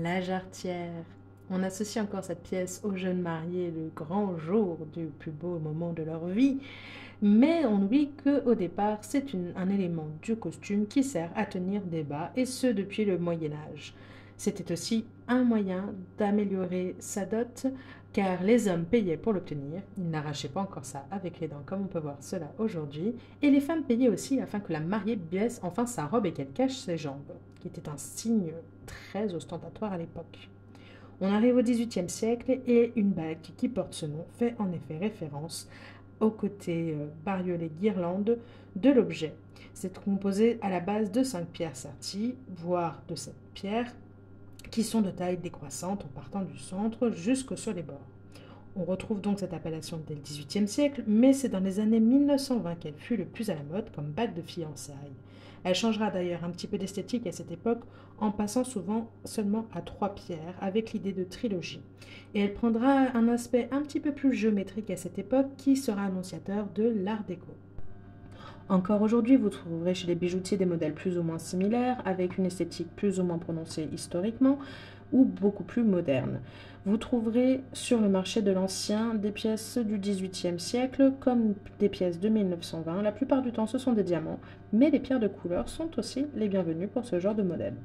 La jarretière. On associe encore cette pièce aux jeunes mariés le grand jour du plus beau moment de leur vie, mais on oublie qu'au départ, c'est un élément du costume qui sert à tenir des bas, et ce depuis le Moyen Âge. C'était aussi un moyen d'améliorer sa dot, car les hommes payaient pour l'obtenir, ils n'arrachaient pas encore ça avec les dents comme on peut voir cela aujourd'hui, et les femmes payaient aussi afin que la mariée baisse enfin sa robe et qu'elle cache ses jambes, qui était un signe très ostentatoire à l'époque. On arrive au XVIIIe siècle et une bague qui porte ce nom fait en effet référence au côté bariolé guirlande de l'objet. C'est composé à la base de 5 pierres serties, voire de 7 pierres, qui sont de taille décroissante en partant du centre jusque sur les bords. On retrouve donc cette appellation dès le XVIIIe siècle, mais c'est dans les années 1920 qu'elle fut le plus à la mode comme bague de fiançailles. Elle changera d'ailleurs un petit peu d'esthétique à cette époque en passant souvent seulement à 3 pierres avec l'idée de trilogie. Et elle prendra un aspect un petit peu plus géométrique à cette époque qui sera annonciateur de l'art déco. Encore aujourd'hui, vous trouverez chez les bijoutiers des modèles plus ou moins similaires, avec une esthétique plus ou moins prononcée historiquement, ou beaucoup plus moderne. Vous trouverez sur le marché de l'ancien des pièces du XVIIIe siècle comme des pièces de 1920. La plupart du temps, ce sont des diamants, mais les pierres de couleur sont aussi les bienvenues pour ce genre de modèle.